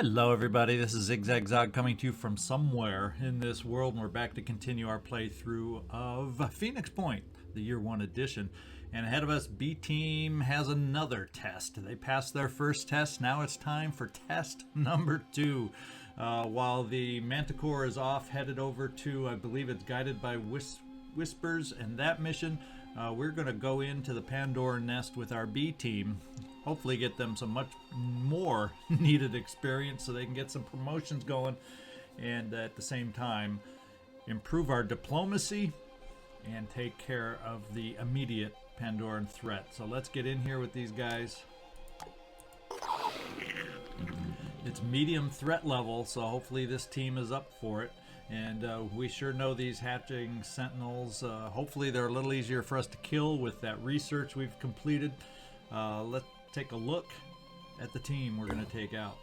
Hello everybody, this is ZigZagZog coming to you from somewhere in this world, and we're back to continue our playthrough of Phoenix Point, the Year 1 edition. And ahead of us, B Team has another test. They passed their first test, now it's time for test number 2. While the Manticore is off, headed over to, I believe it's Guided by Whispers, and that mission, we're going to go into the Pandora nest with our B Team. Hopefully get them some much more needed experience so they can get some promotions going, and at the same time improve our diplomacy and take care of the immediate Pandoran threat. So let's get in here with these guys. It's medium threat level, so hopefully this team is up for it. And we sure know these hatching Sentinels. Hopefully they're a little easier for us to kill with that research we've completed. Let's take a look at the team we're going to take out.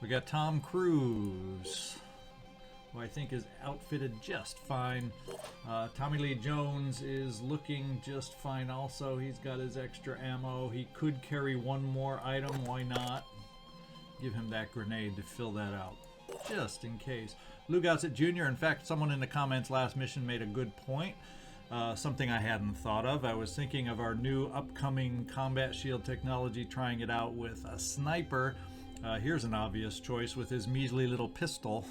We got Tom Cruise, who I think is outfitted just fine. Tommy Lee Jones is looking just fine also. He's got his extra ammo. He could carry one more item. Why not? Give him that grenade to fill that out, just in case. Lou Gossett Jr., in fact, someone in the comments last mission made a good point. Something I hadn't thought of. I was thinking of our new upcoming combat shield technology, trying it out with a sniper. Here's an obvious choice with his measly little pistol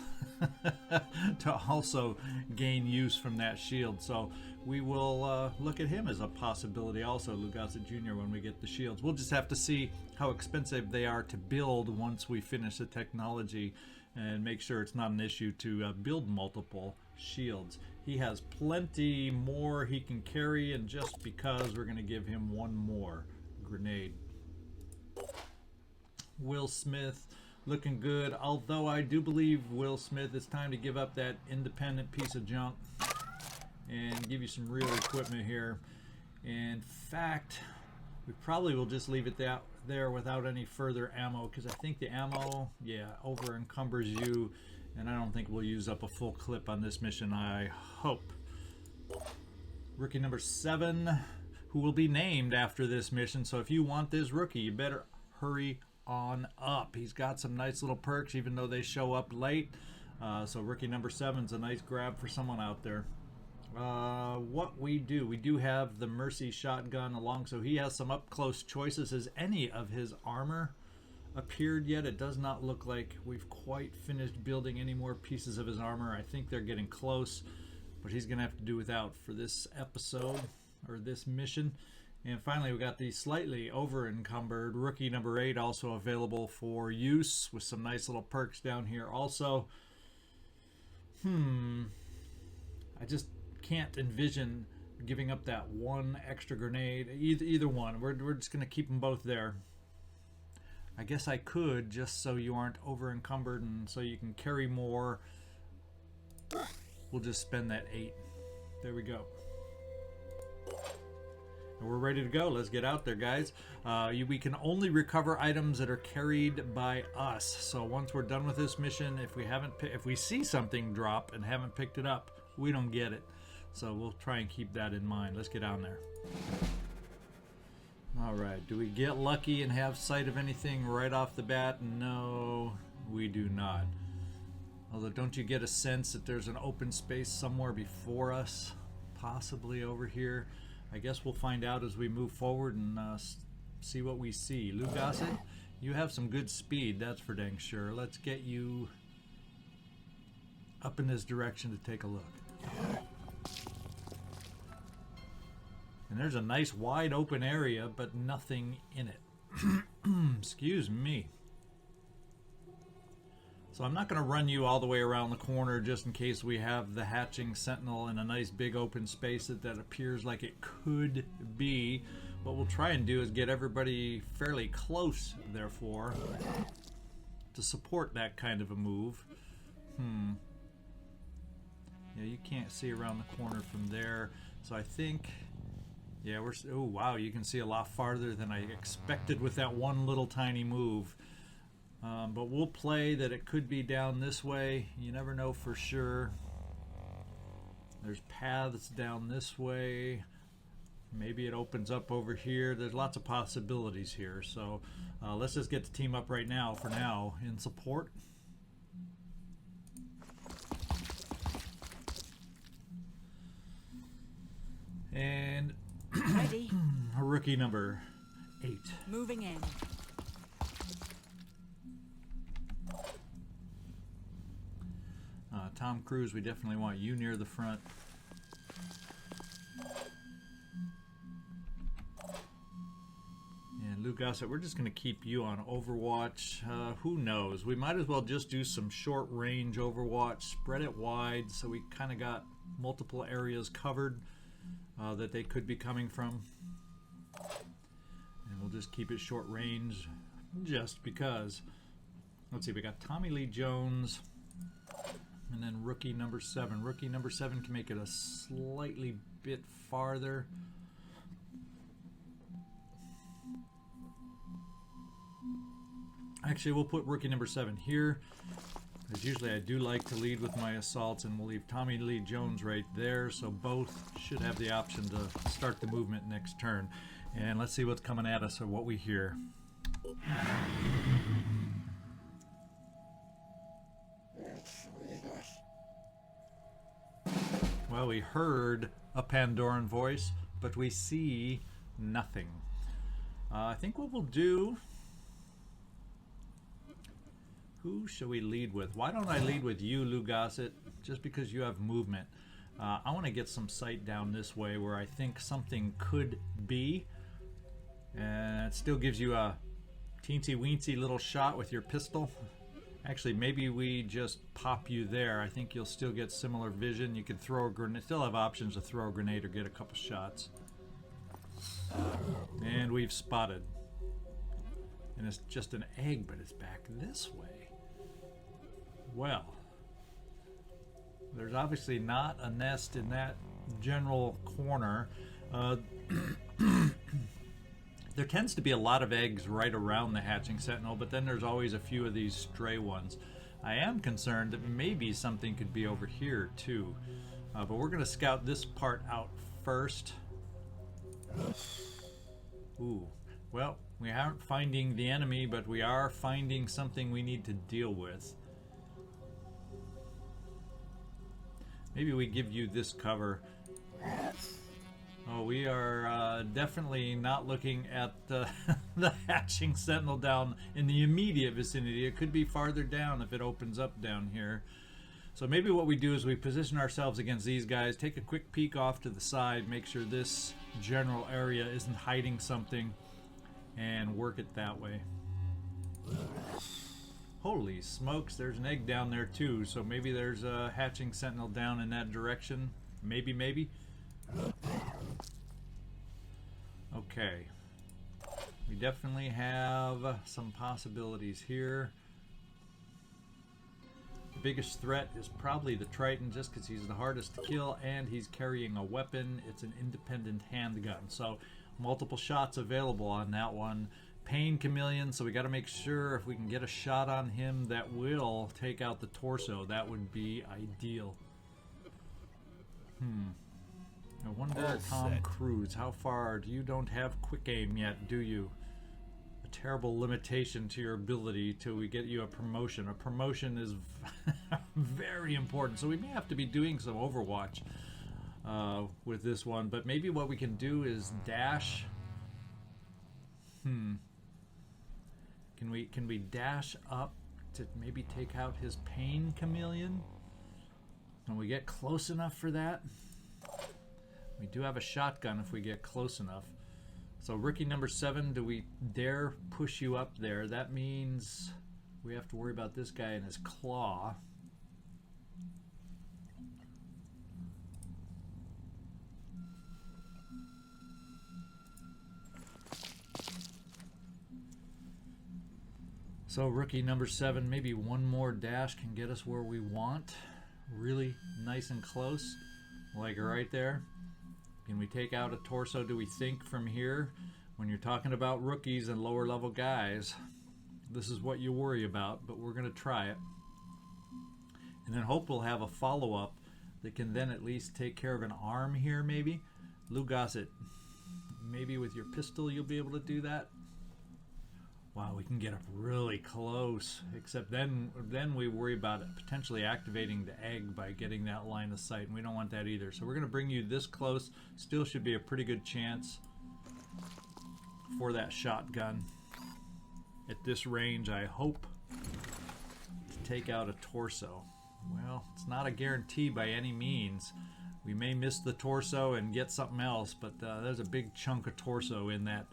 to also gain use from that shield. So we will look at him as a possibility also, Lou Gossett Jr., when we get the shields. We'll just have to see how expensive they are to build once we finish the technology and make sure it's not an issue to build multiple shields. He has plenty more he can carry, and just because, we're going to give him one more grenade. Will Smith looking good, although I do believe Will Smith, it's time to give up that independent piece of junk and give you some real equipment here. In fact, we probably will just leave it there without any further ammo, because I think the ammo, over encumbers you, and I don't think we'll use up a full clip on this mission, I hope. Rookie number 7, who will be named after this mission, so if you want this rookie, you better hurry on up. He's got some nice little perks, even though they show up late. So rookie number 7 is a nice grab for someone out there. What we do have the Mercy shotgun along, so he has some up-close choices. Has any of his armor appeared yet? It does not look like we've quite finished building any more pieces of his armor. I think they're getting close, but he's gonna have to do without for this episode or this mission. And finally, we got the slightly over encumbered rookie number 8, also available for use with some nice little perks down here also. I just can't envision giving up that one extra grenade. Either one. We're just gonna keep them both there. I guess I could, just so you aren't over encumbered and so you can carry more. We'll just spend that 8. There we go. And we're ready to go. Let's get out there, guys. We can only recover items that are carried by us. So once we're done with this mission, if we see something drop and haven't picked it up, we don't get it. So we'll try and keep that in mind. Let's get on there. All right, do we get lucky and have sight of anything right off the bat? No, we do not. Although, don't you get a sense that there's an open space somewhere before us? Possibly over here. I guess we'll find out as we move forward and see what we see. Lou Gossett, you have some good speed, that's for dang sure. Let's get you up in this direction to take a look. And there's a nice wide open area, but nothing in it. Excuse me. So I'm not going to run you all the way around the corner just in case we have the hatching Sentinel in a nice big open space that appears like it could be. What we'll try and do is get everybody fairly close, therefore, to support that kind of a move. Yeah, you can't see around the corner from there. So I think... yeah, oh wow, you can see a lot farther than I expected with that one little tiny move. But we'll play that it could be down this way. You never know for sure. There's paths down this way. Maybe it opens up over here. There's lots of possibilities here. So let's just get the team up right now, for now, in support. And ready. Rookie number 8. Moving in. Tom Cruise, we definitely want you near the front. And Lou Gossett, we're just going to keep you on Overwatch. Who knows? We might as well just do some short range Overwatch, spread it wide so we kind of got multiple areas covered that they could be coming from. And we'll just keep it short range just because. Let's see, we got Tommy Lee Jones and then rookie number 7. Rookie number 7 can make it a slightly bit farther. Actually, we'll put rookie number 7 here. As usually I do like to lead with my assaults, and we'll leave Tommy Lee Jones right there, so both should have the option to start the movement next turn. And let's see what's coming at us or what we hear. Well, we heard a Pandoran voice, but we see nothing. I think what we'll do... Who shall we lead with? Why don't I lead with you, Lou Gossett, just because you have movement. I want to get some sight down this way where I think something could be. And it still gives you a teensy-weensy little shot with your pistol. Actually, maybe we just pop you there. I think you'll still get similar vision. You could throw a grenade. Still have options to throw a grenade or get a couple shots. And we've spotted. And it's just an egg, but it's back this way. Well, there's obviously not a nest in that general corner. There tends to be a lot of eggs right around the hatching sentinel, but then there's always a few of these stray ones. I am concerned that maybe something could be over here too, but we're going to scout this part out first. Ooh, well, we aren't finding the enemy, but we are finding something we need to deal with. Maybe we give you this cover. Oh, we are definitely not looking at the hatching sentinel down in the immediate vicinity. It could be farther down if it opens up down here. So maybe what we do is we position ourselves against these guys, take a quick peek off to the side, make sure this general area isn't hiding something, and work it that way. Holy smokes, there's an egg down there too, so maybe there's a hatching sentinel down in that direction. Maybe. Okay. We definitely have some possibilities here. The biggest threat is probably the Triton, just because he's the hardest to kill and he's carrying a weapon. It's an independent handgun, so multiple shots available on that one. Pain Chameleon, so we got to make sure if we can get a shot on him that will take out the torso. That would be ideal. I wonder, Tom Cruise, how far? You don't have quick aim yet, do you? A terrible limitation to your ability till we get you a promotion. A promotion is very important, so we may have to be doing some Overwatch with this one, but maybe what we can do is dash. Can we dash up to maybe take out his Pain Chameleon? Can we get close enough for that? We do have a shotgun if we get close enough. So rookie number 7, do we dare push you up there? That means we have to worry about this guy and his claw. So rookie number 7, maybe one more dash can get us where we want. Really nice and close, like right there. Can we take out a torso, do we think, from here? When you're talking about rookies and lower level guys, this is what you worry about, but we're going to try it. And then hope we'll have a follow-up that can then at least take care of an arm here, maybe. Lou Gossett, maybe with your pistol you'll be able to do that. Wow, we can get up really close, except then we worry about potentially activating the egg by getting that line of sight, and we don't want that either. So we're going to bring you this close. Still should be a pretty good chance for that shotgun at this range, I hope, to take out a torso. Well, it's not a guarantee by any means. We may miss the torso and get something else, but there's a big chunk of torso in that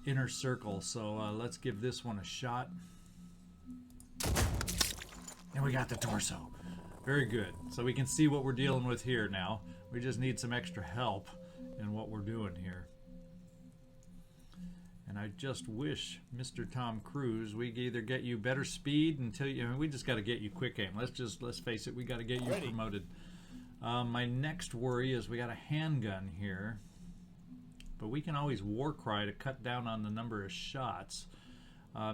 inner circle. So let's give this one a shot. And we got the torso. Very good. So we can see what we're dealing with here now. We just need some extra help in what we're doing here. And I just wish, Mr. Tom Cruise, we either get you better speed until you, I mean, we just got to get you quick aim. Let's face it, we got to get you promoted. My next worry is we got a handgun here, but we can always war cry to cut down on the number of shots.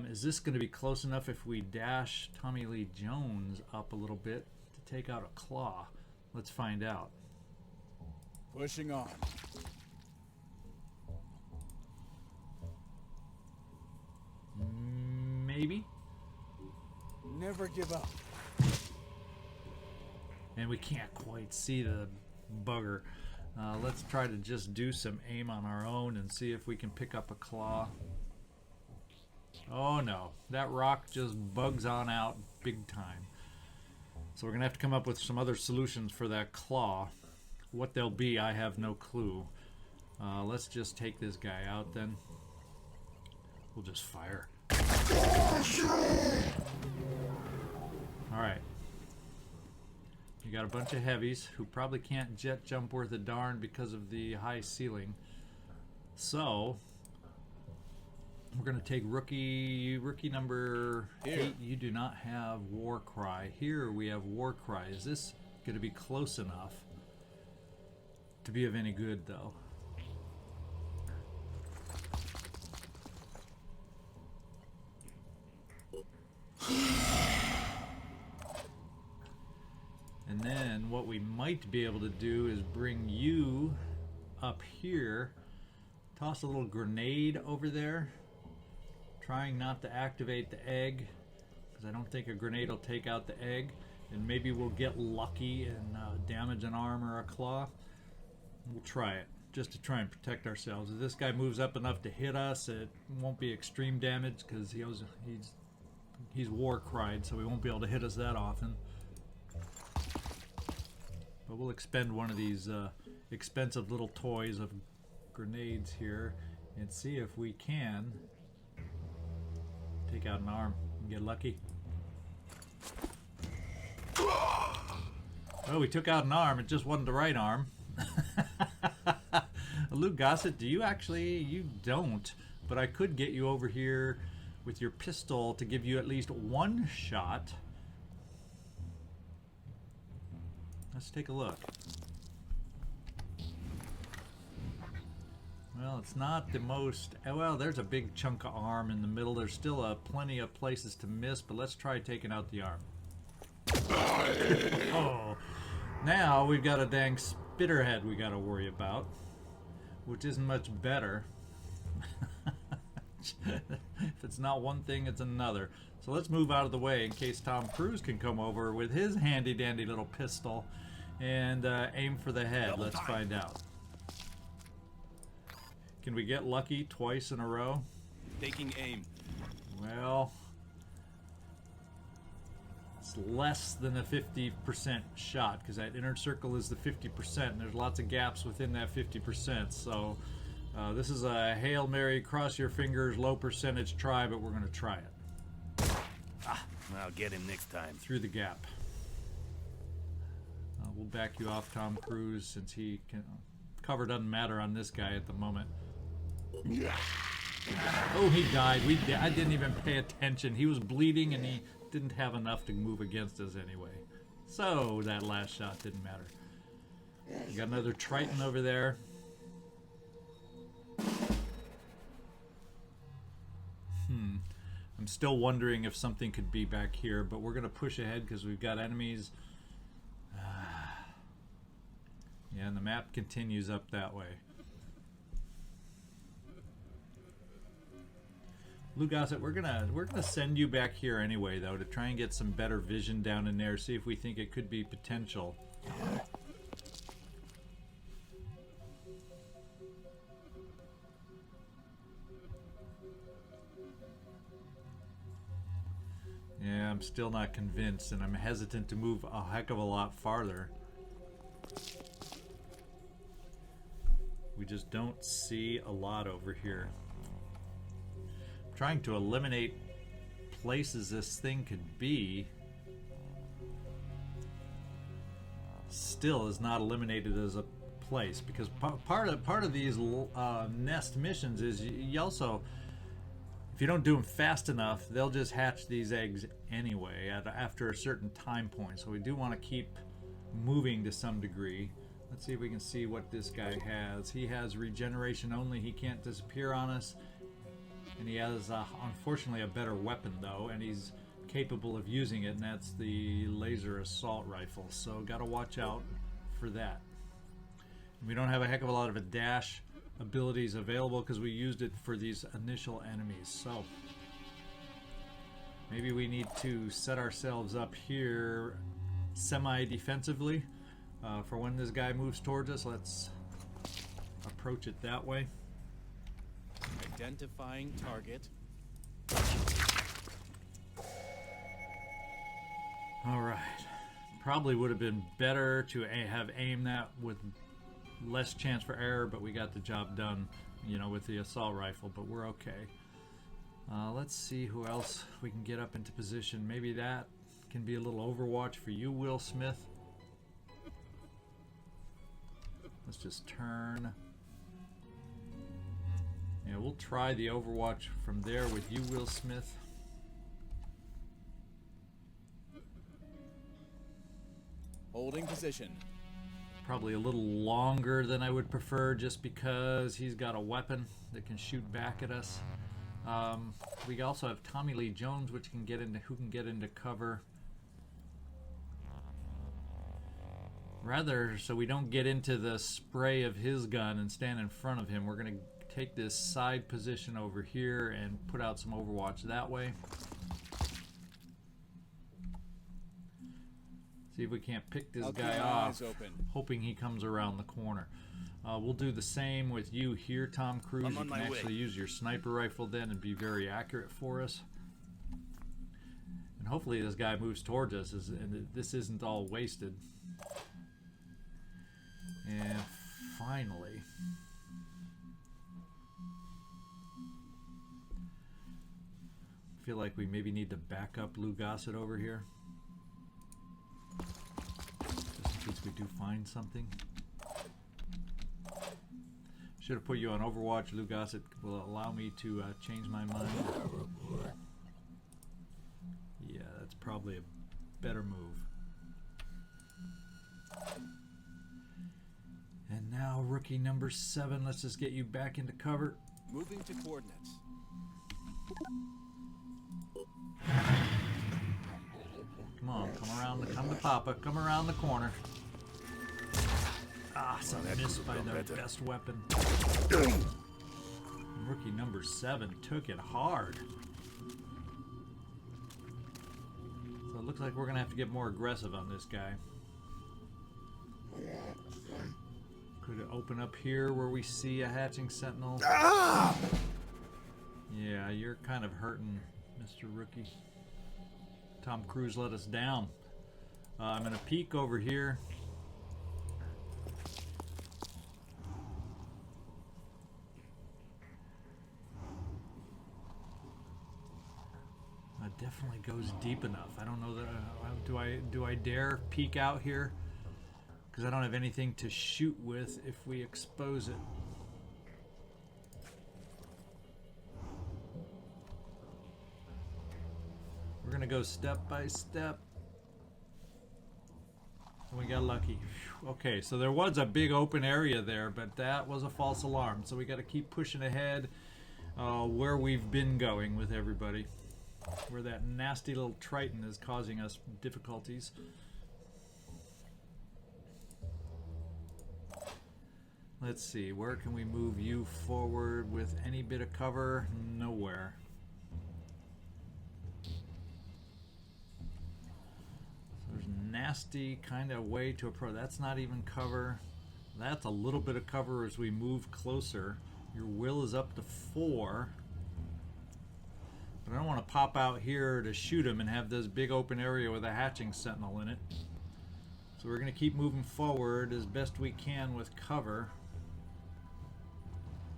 Is this going to be close enough if we dash Tommy Lee Jones up a little bit to take out a claw? Let's find out. Pushing on. Maybe. Never give up. And we can't quite see the bugger. Let's try to just do some aim on our own and see if we can pick up a claw. Oh no, that rock just bugs on out big time. So we're gonna have to come up with some other solutions for that claw. What they'll be, I have no clue. Let's just take this guy out then. We'll just fire. Alright. You got a bunch of heavies who probably can't jet jump worth a darn because of the high ceiling. So we're going to take rookie number 8. You do not have War Cry. Here we have War Cry. Is this going to be close enough to be of any good, though? And then what we might be able to do is bring you up here, toss a little grenade over there, trying not to activate the egg, because I don't think a grenade will take out the egg, and maybe we'll get lucky and damage an arm or a claw. We'll try it, just to try and protect ourselves. If this guy moves up enough to hit us, it won't be extreme damage, because he's war cried, so he won't be able to hit us that often. But we'll expend one of these expensive little toys of grenades here and see if we can take out an arm and get lucky. Oh, we took out an arm. It just wasn't the right arm. Luke Gossett, do you actually? You don't. But I could get you over here with your pistol to give you at least one shot. Let's take a look. Well, it's not the most... Well, there's a big chunk of arm in the middle. There's still plenty of places to miss, but let's try taking out the arm. Oh, now we've got a dang spitterhead we got to worry about, which isn't much better. If it's not one thing, it's another. So let's move out of the way in case Tom Cruise can come over with his handy-dandy little pistol and aim for the head. Let's find out. Can we get lucky twice in a row? Taking aim. Well, it's less than a 50% shot, because that inner circle is the 50%, and there's lots of gaps within that 50%. So this is a Hail Mary, cross your fingers, low percentage try, but we're going to try it. I'll get him next time. Through the gap. We'll back you off, Tom Cruise, since he can. Cover doesn't matter on this guy at the moment. Oh, he died. I didn't even pay attention. He was bleeding, and he didn't have enough to move against us anyway. So that last shot didn't matter. We got another Triton over there. I'm still wondering if something could be back here, but we're going to push ahead because we've got enemies. Yeah, and the map continues up that way. Lugosit, we're gonna send you back here anyway, though, to try and get some better vision down in there. See if we think it could be potential. Yeah, I'm still not convinced, and I'm hesitant to move a heck of a lot farther. We just don't see a lot over here. I'm trying to eliminate places this thing could be. Still is not eliminated as a place, because part of these nest missions is you also, if you don't do them fast enough, they'll just hatch these eggs anyway after a certain time point. So we do want to keep moving to some degree. Let's see if we can see what this guy has. He has regeneration only. He can't disappear on us. And he has, unfortunately, a better weapon, though. And he's capable of using it, and that's the laser assault rifle. So got to watch out for that. We don't have a heck of a lot of dash abilities available because we used it for these initial enemies. So maybe we need to set ourselves up here semi-defensively for when this guy moves towards us. Let's approach it that way. Identifying target. All right. Probably would have been better to have aimed that with less chance for error, but we got the job done, you know, with the assault rifle, but we're okay. Let's see who else we can get up into position. Maybe that can be a little overwatch for you, Will Smith. Let's just turn. Yeah, we'll try the overwatch from there with you, Will Smith. Holding position. Probably a little longer than I would prefer, just because he's got a weapon that can shoot back at us. We also have Tommy Lee Jones, who can get into cover. Rather, so we don't get into the spray of his gun and stand in front of him, we're going to take this side position over here and put out some overwatch that way. See if we can't pick this guy off, hoping he comes around the corner. We'll do the same with you here, Tom Cruise. You can actually use your sniper rifle then and be very accurate for us. And hopefully this guy moves towards us and this isn't all wasted. And finally, I feel like we maybe need to back up Lou Gossett over here. Just in case we do find something. Should have put you on Overwatch. Lou Gossett will allow me to change my mind. Yeah, that's probably a better move. And now rookie number 7. Let's just get you back into cover. Moving to coordinates. Come on, come to Papa, come around the corner. Ah, so missed by their best weapon. Rookie number 7 took it hard. So it looks like we're gonna have to get more aggressive on this guy. Could it open up here where we see a hatching sentinel? Ah! Yeah, you're kind of hurting, Mr. Rookie. Tom Cruise let us down. I'm gonna peek over here. It definitely goes deep enough. I don't know that. Do I dare peek out here? Because I don't have anything to shoot with if we expose it. We're gonna go step by step. And we got lucky. Whew. Okay, so there was a big open area there, but that was a false alarm. So we got to keep pushing ahead where we've been going with everybody. Where that nasty little Triton is causing us difficulties. Let's see, where can we move you forward with any bit of cover? Nowhere. nasty kind of way to approach. That's not even cover. That's a little bit of cover as we move closer. Your will is up to 4. But I don't want to pop out here to shoot him and have this big open area with a hatching sentinel in it. So we're going to keep moving forward as best we can with cover.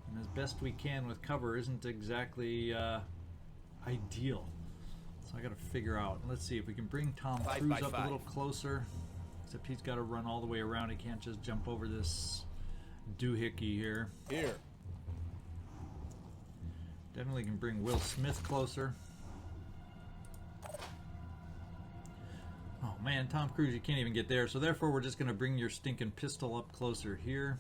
And as best we can with cover isn't exactly ideal. So I got to figure out. Let's see if we can bring Tom Cruise up a little closer. Except he's got to run all the way around. He can't just jump over this doohickey here. Here. Definitely can bring Will Smith closer. Oh man, Tom Cruise, you can't even get there. So therefore, we're just going to bring your stinking pistol up closer here.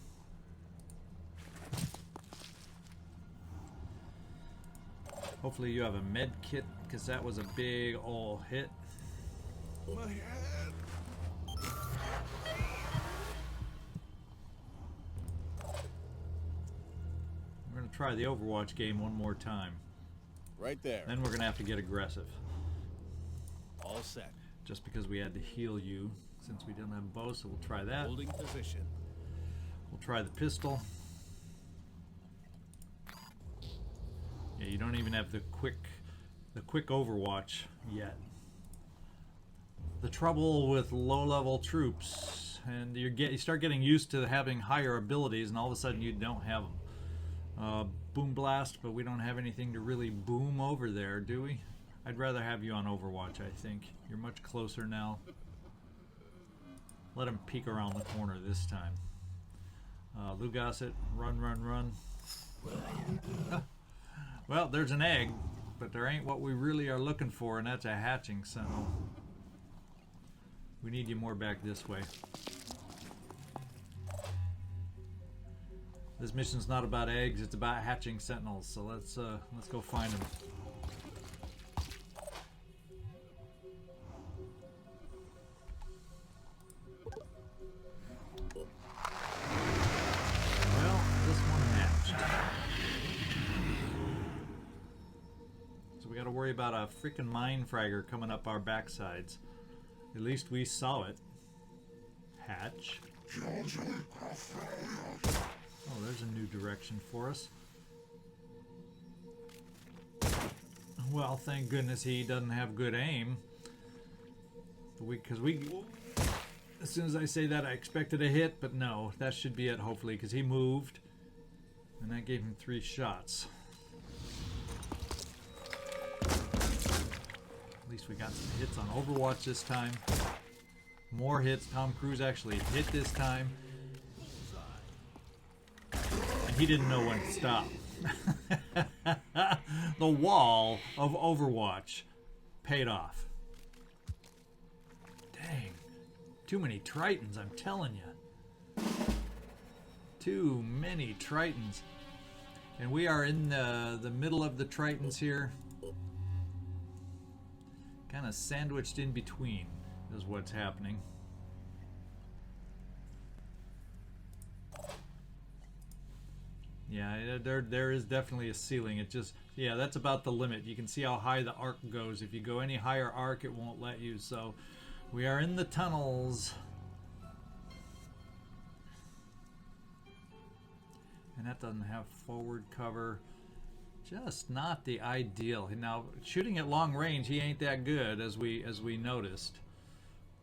Hopefully you have a med kit, because that was a big ol' hit. My head. We're going to try the Overwatch game one more time. Right there. Then we're going to have to get aggressive. All set. Just because we had to heal you since we didn't have bow, so we'll try that. Holding position. We'll try the pistol. Yeah, you don't even have the quick Overwatch yet. The trouble with low-level troops, and you start getting used to having higher abilities, and all of a sudden you don't have them. Boom blast, but we don't have anything to really boom over there, do we? I'd rather have you on Overwatch, I think. You're much closer now. Let him peek around the corner this time. Lugosit, run, run, run. Well, there's an egg, but there ain't what we really are looking for, and that's a hatching sentinel. We need you more back this way. This mission's not about eggs, it's about hatching sentinels, so let's go find them. Well, this one hatched. So we gotta worry about a freaking mine fragger coming up our backsides. At least we saw it. Hatch. Oh, there's a new direction for us. Well, thank goodness he doesn't have good aim. Because as soon as I say that, I expected a hit, but no, that should be it, hopefully, because he moved, and that gave him 3 shots. At least we got some hits on Overwatch this time. More hits. Tom Cruise actually hit this time. And he didn't know when to stop. The wall of Overwatch paid off. Dang. Too many Tritons, I'm telling you. Too many Tritons. And we are in the middle of the Tritons here. Kind of sandwiched in between is what's happening. Yeah, there is definitely a ceiling. It just, yeah, that's about the limit. You can see how high the arc goes. If you go any higher arc, it won't let you. So we are in the tunnels. And that doesn't have forward cover. Just not the ideal. Now, shooting at long range, he ain't that good, as we noticed.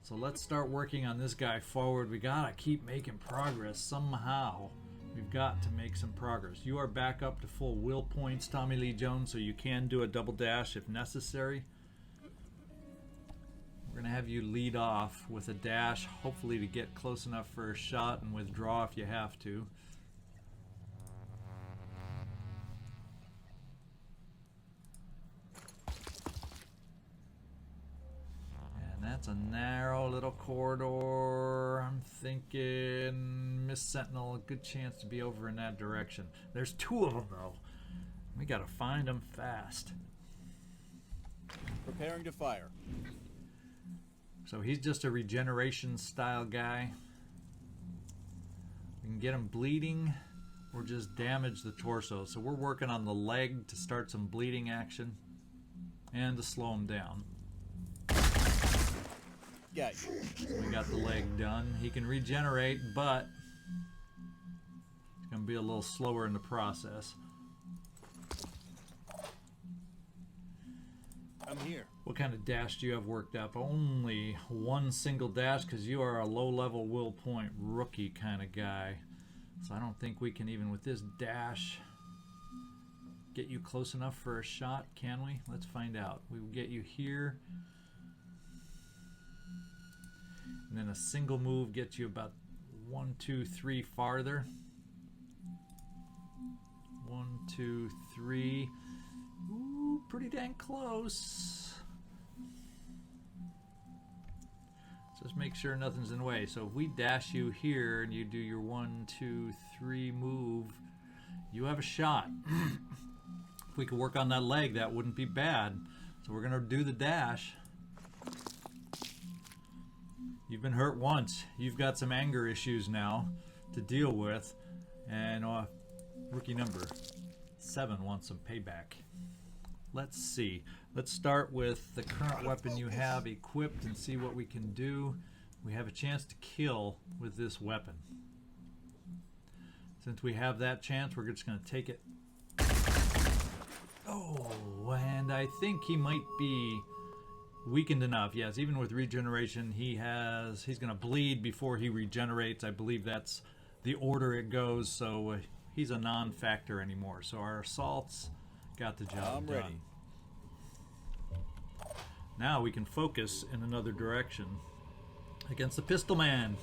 So let's start working on this guy forward. We gotta keep making progress somehow. We've got to make some progress. You are back up to full will points, Tommy Lee Jones, so you can do a double dash if necessary. We're gonna have you lead off with a dash, hopefully to get close enough for a shot, and withdraw if you have to. That's a narrow little corridor. I'm thinking Miss Sentinel, a good chance to be over in that direction. There's 2 of them though. We gotta find them fast. Preparing to fire. So he's just a regeneration style guy. We can get him bleeding or just damage the torso. So we're working on the leg to start some bleeding action and to slow him down. Got you. So we got the leg done. He can regenerate, but it's going to be a little slower in the process. I'm here. What kind of dash do you have worked up? Only one single dash, because you are a low-level will point rookie kind of guy. So I don't think we can, even with this dash, get you close enough for a shot, can we? Let's find out. We will get you here. And then a single move gets you about 1, 2, 3 farther. 1, 2, 3. Ooh, pretty dang close. Just make sure nothing's in the way. So if we dash you here and you do your 1, 2, 3 move, you have a shot. If we could work on that leg, that wouldn't be bad. So we're gonna do the dash. You've been hurt once. You've got some anger issues now to deal with. And rookie number 7 wants some payback. Let's see. Let's start with the current weapon you have equipped and see what we can do. We have a chance to kill with this weapon. Since we have that chance, we're just going to take it. Oh, and I think he might be weakened enough. Yes, even with regeneration, he's going to bleed before he regenerates. I believe that's the order it goes, so he's a non-factor anymore. So our assaults got the job done. Ready. Now we can focus in another direction against the Pistol Man.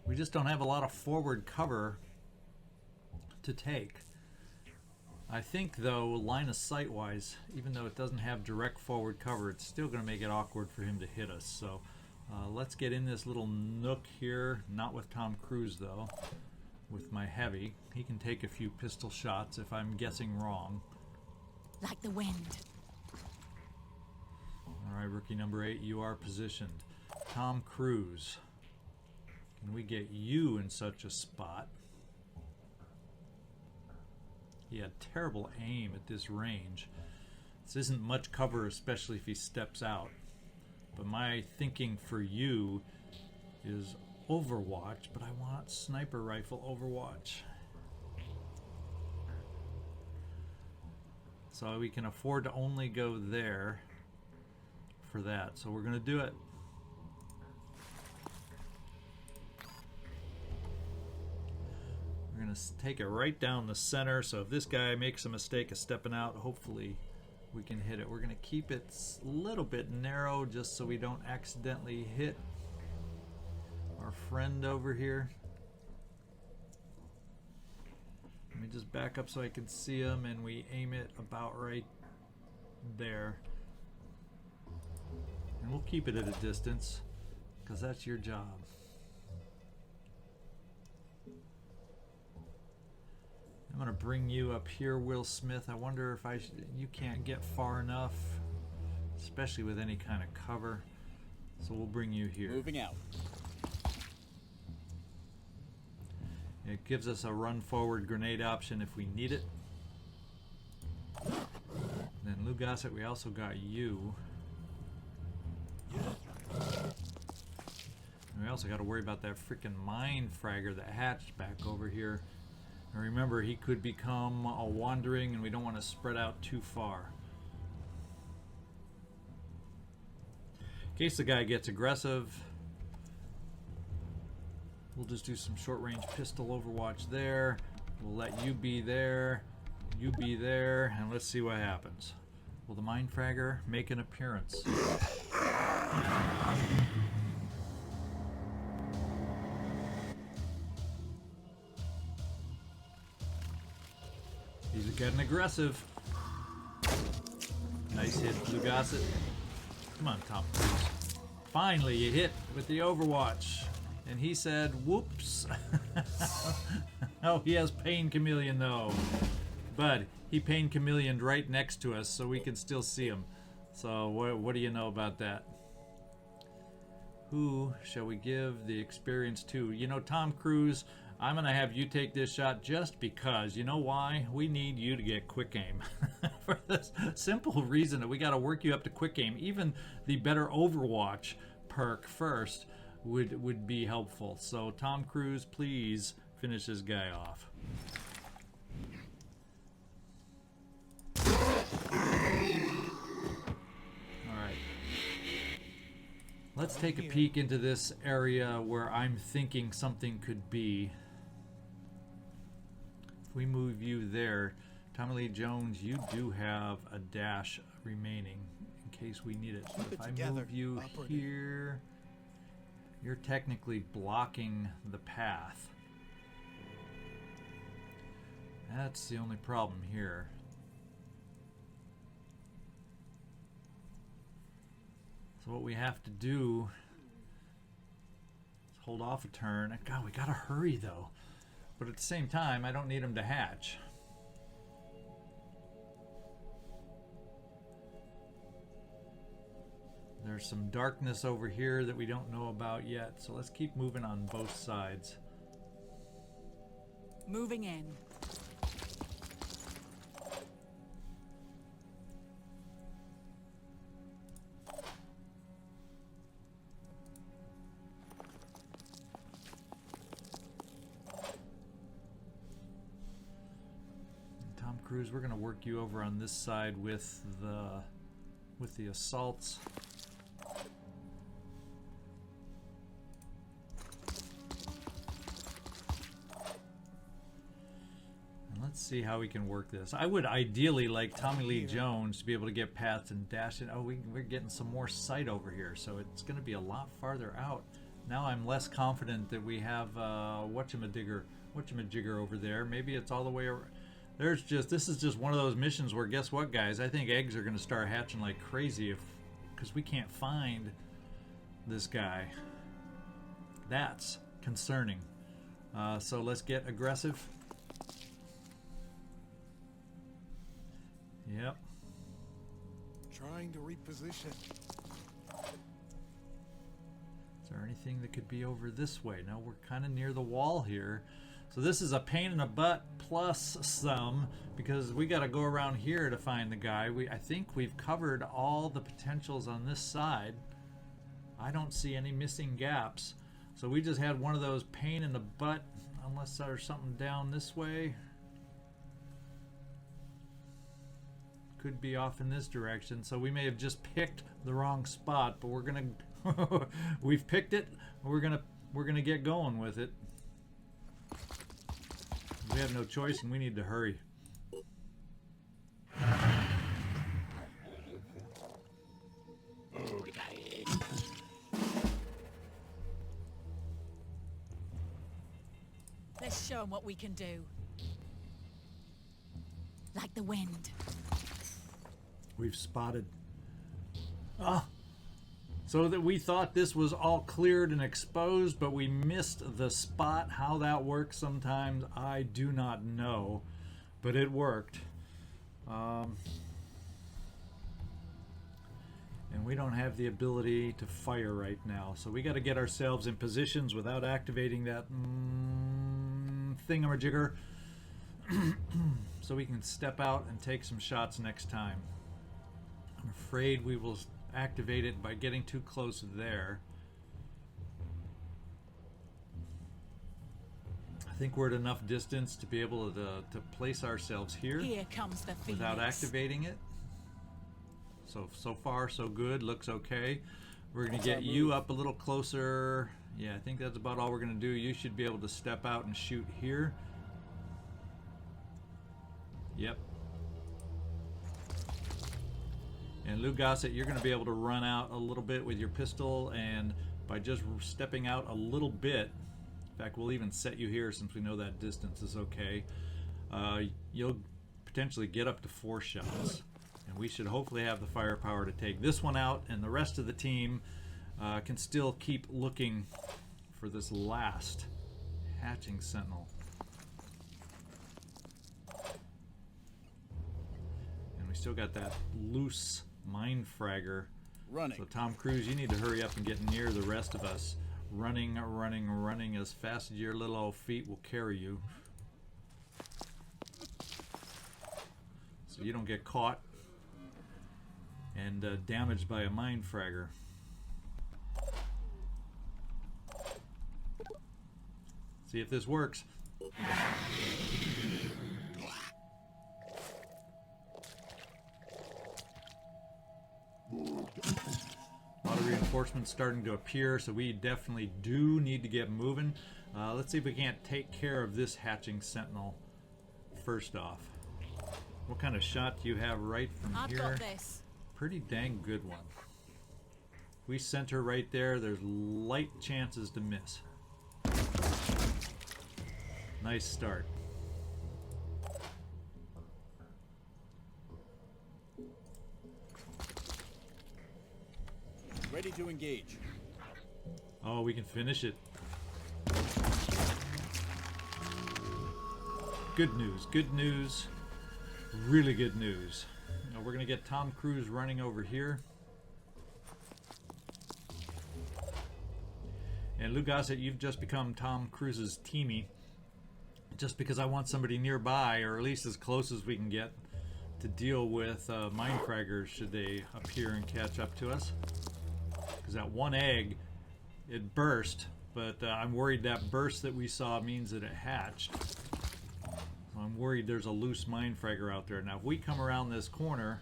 We just don't have a lot of forward cover to take. I think, though, line of sight wise, even though it doesn't have direct forward cover, it's still going to make it awkward for him to hit us. So let's get in this little nook here. Not with Tom Cruise, though. With my heavy. He can take a few pistol shots if I'm guessing wrong. Like the wind. Alright, rookie number 8, you are positioned. Tom Cruise. Can we get you in such a spot? He had terrible aim at this range. This isn't much cover, especially if he steps out. But my thinking for you is Overwatch, but I want sniper rifle Overwatch. So we can afford to only go there for that. So we're going to do it. We're going to take it right down the center. So if this guy makes a mistake of stepping out, hopefully we can hit it. We're going to keep it a little bit narrow just so we don't accidentally hit our friend over here. Let me just back up so I can see him, and we aim it about right there. And we'll keep it at a distance because that's your job. I'm going to bring you up here, Will Smith. I wonder if you can't get far enough, especially with any kind of cover. So we'll bring you here. Moving out. It gives us a run forward grenade option if we need it. Then Lou Gossett, we also got you. And we also got to worry about that freaking mine fragger that hatched back over here. And remember, he could become a wandering, and we don't want to spread out too far. In case the guy gets aggressive, we'll just do some short-range pistol Overwatch there. We'll let you be there, you be there, and let's see what happens. Will the mine fragger make an appearance? He's getting aggressive. Nice hit, Lou Gossett. Come on, Tom Cruise. Finally, you hit with the Overwatch. And he said, whoops. Oh, he has Pain Chameleon, though. But he Pain Chameleoned right next to us, so we can still see him. So what do you know about that? Who shall we give the experience to? You know, Tom Cruise, I'm going to have you take this shot just because. You know why? We need you to get quick aim. For this simple reason that we got to work you up to quick aim. Even the better Overwatch perk first would be helpful. So Tom Cruise, please finish this guy off. Alright. Let's take a peek into this area where I'm thinking something could be. If we move you there, Tommy Lee Jones, you do have a dash remaining in case we need it. So if I move you here, you're technically blocking the path. That's the only problem here. So what we have to do is hold off a turn. God, we gotta hurry though. But at the same time, I don't need him to hatch. There's some darkness over here that we don't know about yet, so let's keep moving on both sides. Moving in. Tom Cruise, we're going to work you over on this side with the assaults. Let's see how we can work this. I would ideally like Tommy Lee Jones to be able to get past and dash in. Oh, we're getting some more sight over here, so it's going to be a lot farther out. Now I'm less confident that we have whatchamajigger over there. Maybe it's all the way over. This is just one of those missions where, guess what, guys? I think eggs are going to start hatching like crazy because we can't find this guy. That's concerning. So let's get aggressive. Yep. Trying to reposition. Is there anything that could be over this way? No, we're kind of near the wall here. So this is a pain in the butt plus some, because we got to go around here to find the guy. I think we've covered all the potentials on this side. I don't see any missing gaps. So we just had one of those pain in the butt, unless there's something down this way. Could be off in this direction, so we may have just picked the wrong spot, but we're gonna we've picked it. We're gonna get going with it. We have no choice, and we need to hurry. Let's show them what we can do. Like the wind. We've spotted. So that we thought this was all cleared and exposed, but we missed the spot. How that works sometimes, I do not know, but it worked. And we don't have the ability to fire right now, so we got to get ourselves in positions without activating that thingamajigger, so we can step out and take some shots next time. I'm afraid we will activate it by getting too close there. I think we're at enough distance to be able to place ourselves here. Here comes the Phoenix. Without activating it. So far so good, looks okay. We're going to get you up a little closer. Yeah, I think that's about all we're going to do. You should be able to step out and shoot here. Yep. And Lou Gossett, you're going to be able to run out a little bit with your pistol, and by just stepping out a little bit, in fact, we'll even set you here since we know that distance is okay, you'll potentially get up to 4 shots. And we should hopefully have the firepower to take this one out, and the rest of the team can still keep looking for this last hatching sentinel. And we still got that loose mind fragger. Running. So Tom Cruise, you need to hurry up and get near the rest of us. running as fast as your little old feet will carry you. So you don't get caught and damaged by a mind fragger. See if this works. A lot of reinforcements starting to appear, so we definitely do need to get moving. Let's see if we can't take care of this hatching sentinel first off. What kind of shot do you have right from I've here? got this. Pretty dang good one. We center right there, there's light chances to miss. Nice start. Ready to engage. Oh, we can finish it. Good news, good news. Really good news. Now we're going to get Tom Cruise running over here. And Lou Gossett, you've just become Tom Cruise's teamie. Just because I want somebody nearby, or at least as close as we can get, to deal with mind fraggers should they appear and catch up to us. Because that one egg, it burst, but I'm worried that burst that we saw means that it hatched. So I'm worried there's a loose mind fragger out there. Now if we come around this corner,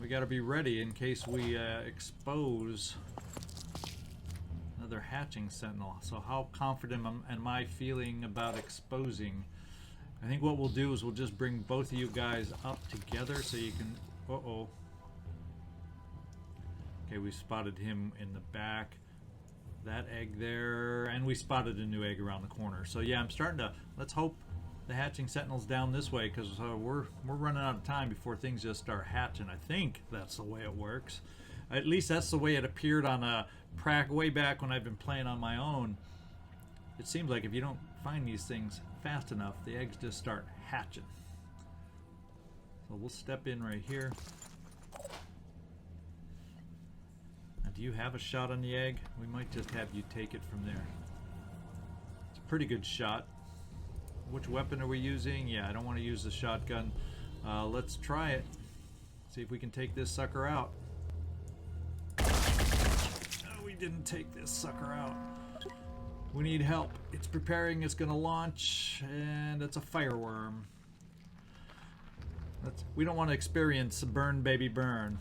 we got to be ready in case we expose another hatching sentinel. So how confident am I feeling about exposing? I think what we'll do is we'll just bring both of you guys up together so you can... Uh-oh. Okay, we spotted him in the back. That egg there, and we spotted a new egg around the corner. So yeah, I'm starting to... Let's hope the hatching sentinel's down this way, because we're running out of time before things just start hatching. I think that's the way it works. At least that's the way it appeared on a way back when I've been playing on my own. It seems like if you don't find these things fast enough, the eggs just start hatching. So we'll step in right here. Now, do you have a shot on the egg? We might just have you take it from there. It's a pretty good shot. Which weapon are we using? Yeah, I don't want to use the shotgun. Let's try it. See if we can take this sucker out. We didn't take this sucker out. We need help. It's preparing, it's gonna launch, and it's a fireworm. We don't want to experience a burn baby burn.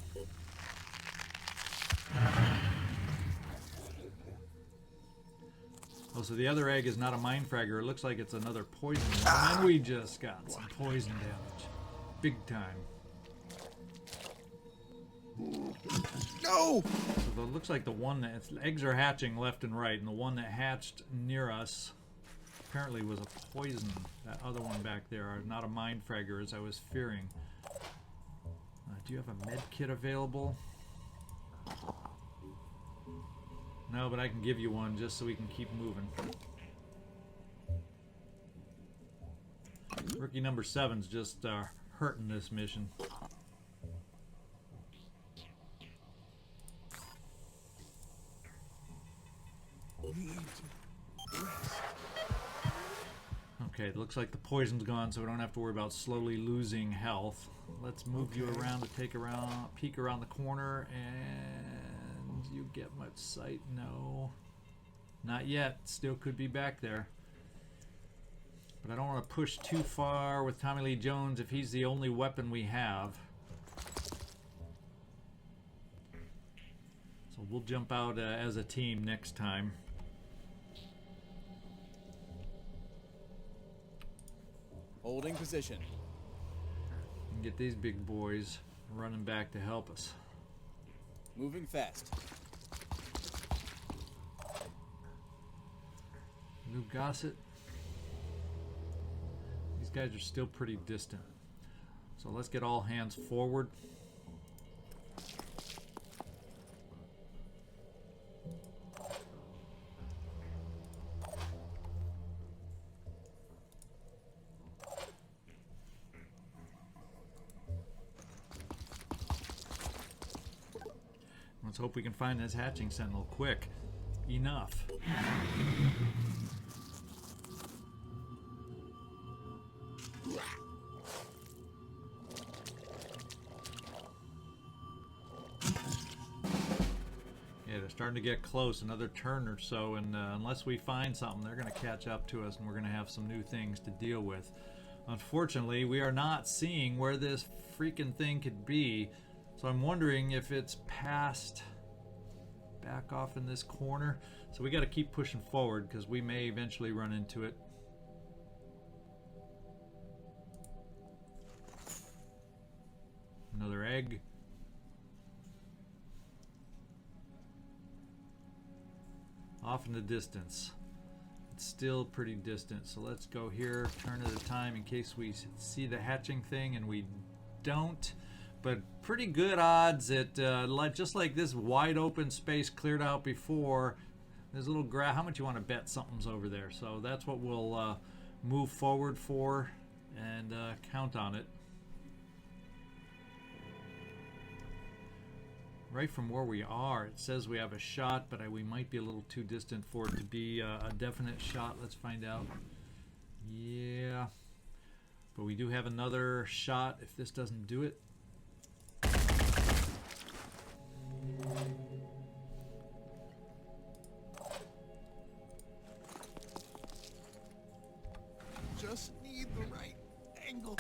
Oh, so the other egg is not a mind fragger. It looks like it's another poison one, and we just got some poison damage. Big time. No! So it looks like the one that eggs are hatching left and right, and the one that hatched near us apparently was a poison. That other one back there, not a mind fragger as I was fearing. Do you have a med kit available? No, but I can give you one just so we can keep moving. Rookie number 7's just hurting this mission. Okay, it looks like the poison's gone, so we don't have to worry about slowly losing health. Let's move you around to peek around the corner, and you get much sight? No. Not yet. Still could be back there. But I don't want to push too far with Tommy Lee Jones if he's the only weapon we have. So we'll jump out as a team next time. Holding position. And get these big boys running back to help us. Moving fast. Lou Gossett. These guys are still pretty distant. So let's get all hands forward. Let's hope we can find this hatching sentinel quick. enough. Yeah, they're starting to get close, another turn or so, and unless we find something, they're going to catch up to us, and we're going to have some new things to deal with. Unfortunately, we are not seeing where this freaking thing could be, so I'm wondering if it's past back off in this corner. So we got to keep pushing forward because we may eventually run into it. Another egg. Off in the distance. It's still pretty distant, so let's go here, turn at a time in case we see the hatching thing, and we don't. But pretty good odds that just like this wide open space cleared out before, there's a little how much you want to bet something's over there? So that's what we'll move forward for and count on it. Right from where we are, it says we have a shot, but we might be a little too distant for it to be a definite shot. Let's find out. Yeah, but we do have another shot if this doesn't do it. Just need the right angle.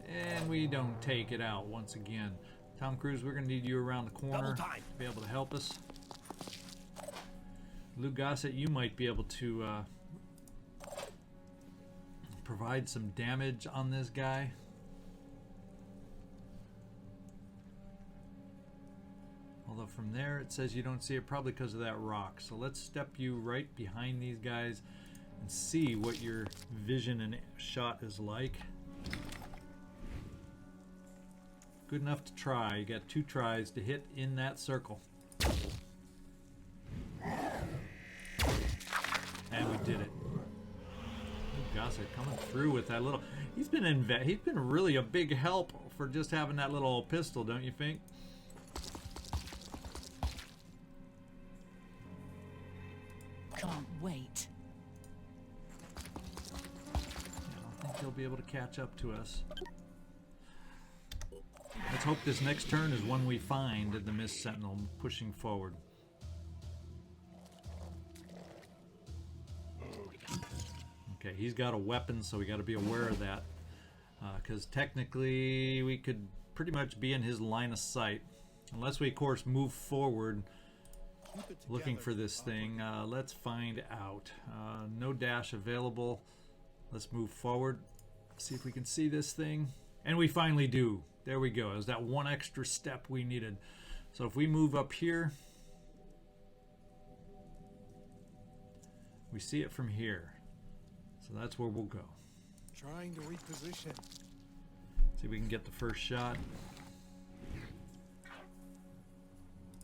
And we don't take it out once again. Tom Cruise, we're going to need you around the corner to be able to help us. Lou Gossett, you might be able to provide some damage on this guy. Although from there it says you don't see it, probably because of that rock. So let's step you right behind these guys and see what your vision and shot is like. Good enough to try. You got 2 tries to hit in that circle. And we did it. Gossett coming through with that little... He's been really a big help for just having that little pistol, don't you think? Can't wait. I don't think he'll be able to catch up to us. Let's hope this next turn is one we find in the Mist Sentinel pushing forward. Okay, he's got a weapon, so we got to be aware of that. Because technically, we could pretty much be in his line of sight. Unless we, of course, move forward looking for this thing. Let's find out. No dash available. Let's move forward. See if we can see this thing. And we finally do. There we go. It was that one extra step we needed. So if we move up here, we see it from here. So that's where we'll go. Trying to reposition. See if we can get the first shot.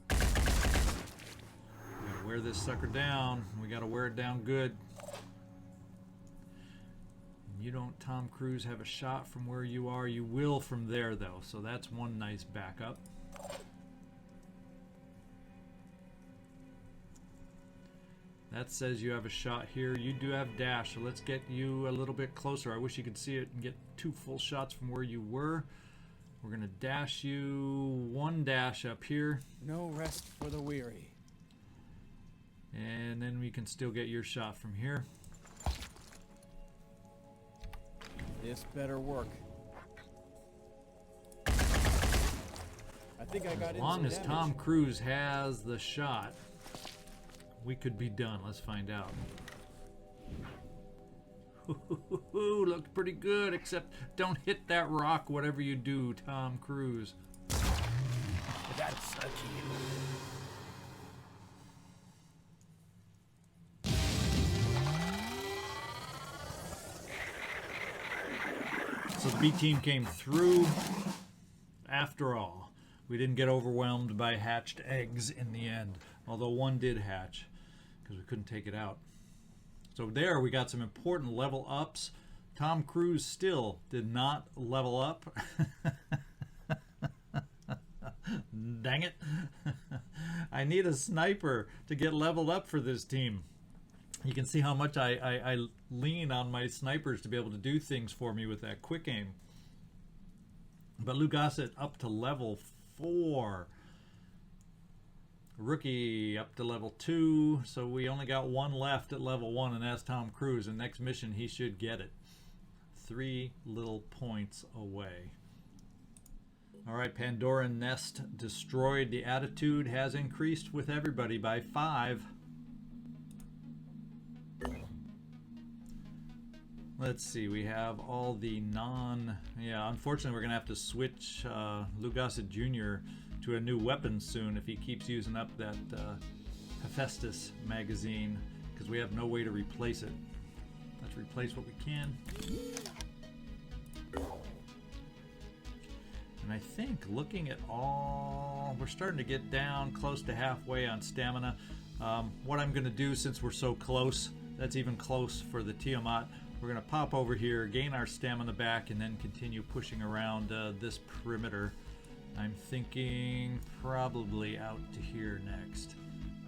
We gotta wear this sucker down. We gotta wear it down good. You don't, Tom Cruise, have a shot from where you are. You will from there, though, so that's one nice backup. That says you have a shot here. You do have dash, so let's get you a little bit closer. I wish you could see it and get 2 full shots from where you were. We're going to dash you 1 dash up here. No rest for the weary. And then we can still get your shot from here. This better work. I think I got As in long some as damage. Tom Cruise has the shot, we could be done. Let's find out. Looked pretty good, except don't hit that rock, whatever you do, Tom Cruise. That's a key. So the B team came through after all. We didn't get overwhelmed by hatched eggs in the end, although one did hatch because we couldn't take it out. So there we got some important level ups. Tom Cruise still did not level up. Dang it. I need a sniper to get leveled up for this team. You can see how much I lean on my snipers to be able to do things for me with that quick aim. But Lugasset up to level 4. Rookie up to level 2. So we only got one left at level 1, and that's Tom Cruise. And next mission, he should get it. 3 little points away. All right, Pandora nest destroyed. The attitude has increased with everybody by 5. Let's see, we have all the yeah, unfortunately we're gonna have to switch Lugasset Jr. to a new weapon soon if he keeps using up that Hephaestus magazine, because we have no way to replace it. Let's replace what we can. And I think looking at all, we're starting to get down close to halfway on stamina. What I'm gonna do, since we're so close, that's even close for the Tiamat, we're going to pop over here, gain our stamina back, and then continue pushing around this perimeter. I'm thinking probably out to here next,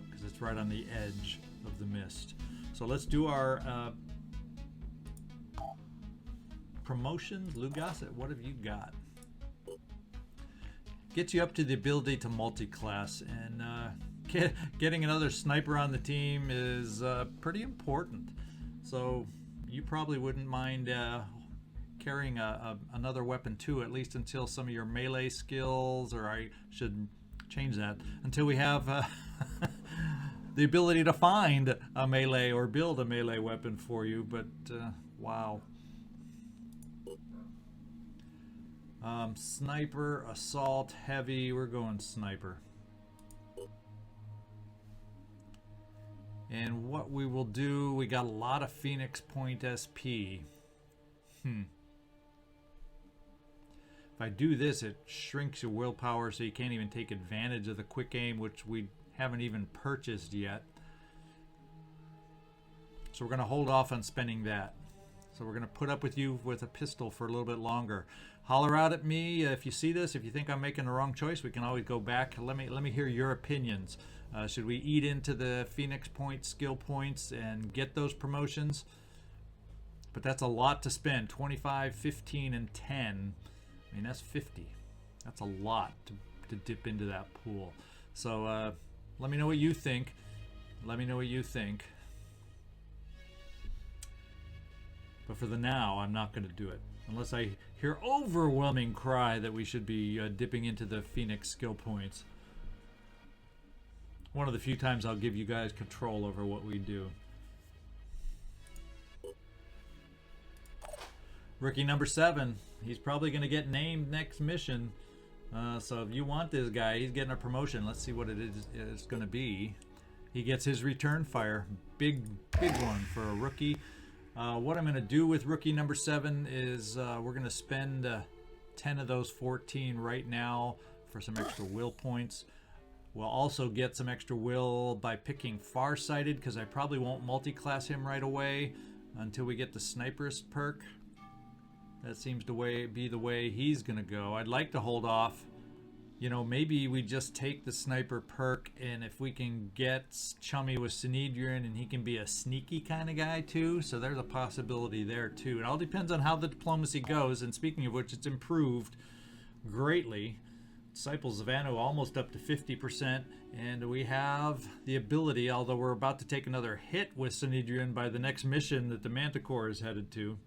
because it's right on the edge of the mist. So let's do our promotions. Lugasset, what have you got? Gets you up to the ability to multi-class, and getting another sniper on the team is pretty important. So you probably wouldn't mind carrying another weapon too, at least until some of your melee skills, or I should change that, until we have the ability to find a melee or build a melee weapon for you. But wow. Sniper, assault, heavy, we're going sniper. And what we will do, we got a lot of Phoenix Point SP. If I do this, it shrinks your willpower so you can't even take advantage of the quick aim, which we haven't even purchased yet. So we're going to hold off on spending that. So we're going to put up with you with a pistol for a little bit longer. Holler out at me if you see this. If you think I'm making the wrong choice, we can always go back. Let me hear your opinions. Should we eat into the Phoenix Point skill points and get those promotions? But that's a lot to spend. 25, 15, and 10. I mean, that's 50. That's a lot to dip into that pool. So let me know what you think. Let me know what you think. But for the now, I'm not going to do it. Unless I hear overwhelming cry that we should be dipping into the Phoenix skill points. One of the few times I'll give you guys control over what we do. Rookie number 7. He's probably going to get named next mission. So if you want this guy, he's getting a promotion. Let's see what it is going to be. He gets his return fire. Big one for a rookie. What I'm going to do with rookie number 7 is we're going to spend 10 of those 14 right now for some extra will points. We'll also get some extra will by picking Farsighted, because I probably won't multi-class him right away until we get the Sniperist perk. That seems to be the way he's going to go. I'd like to hold off. You know, maybe we just take the Sniper perk, and if we can get chummy with Sinedrian, and he can be a sneaky kind of guy too, so there's a possibility there too. It all depends on how the diplomacy goes, and speaking of which, it's improved greatly. Disciples of Anu almost up to 50%, and we have the ability, although we're about to take another hit with Sinedrian by the next mission that the Manticore is headed to.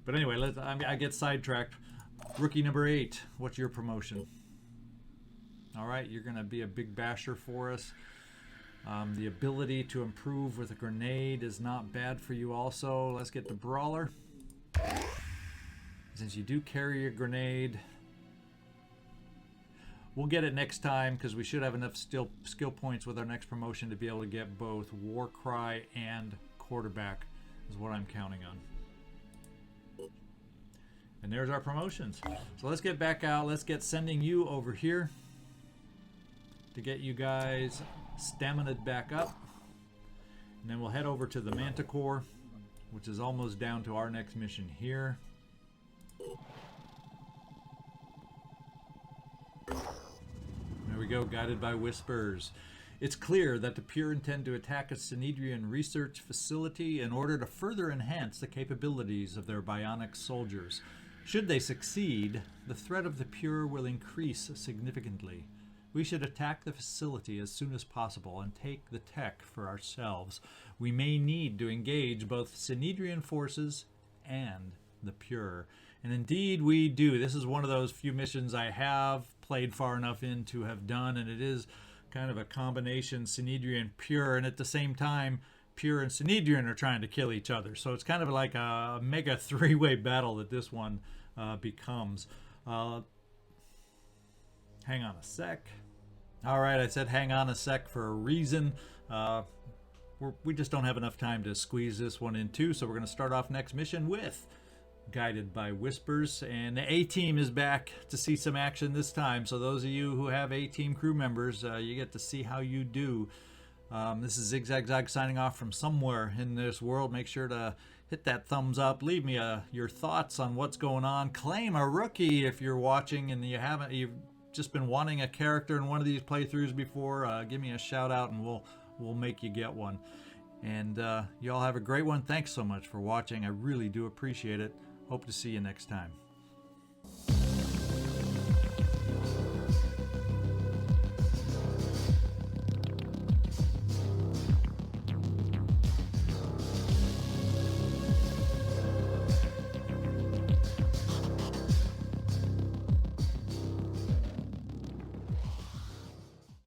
But anyway, I get sidetracked. Rookie number 8, what's your promotion? All right, you're going to be a big basher for us. The ability to improve with a grenade is not bad for you also. Let's get the Brawler. Since you do carry a grenade, we'll get it next time, because we should have enough skill points with our next promotion to be able to get both Warcry and Quarterback, is what I'm counting on. And there's our promotions. So let's get back out. Let's get sending you over here to get you guys stamina'd back up. And then we'll head over to the Manticore, which is almost down to our next mission here. There we we go, guided by whispers. It's clear that the Pure intend to attack a Synedrian research facility in order to further enhance the capabilities of their bionic soldiers. Should they succeed, the threat of the Pure will increase significantly. We should attack the facility as soon as possible and take the tech for ourselves. We may need to engage both Synedrian forces and the Pure. And indeed we do. This is one of those few missions I have played far enough in to have done, and it is kind of a combination Synedrian Pure, and at the same time Pure and Synedrian are trying to kill each other. So it's kind of like a mega three-way battle that this one becomes. Hang on a sec. All right, I said hang on a sec for a reason. We just don't have enough time to squeeze this one in too, so we're going to start off next mission with Guided by Whispers, and the A-Team is back to see some action this time. So those of you who have A-Team crew members, you get to see how you do. This is ZigZagZog signing off from somewhere in this world. Make sure to hit that thumbs up. Leave me your thoughts on what's going on. Claim a rookie if you're watching and you've just been wanting a character in one of these playthroughs before. Give me a shout out and we'll make you get one. And you all have a great one. Thanks so much for watching. I really do appreciate it. Hope to see you next time.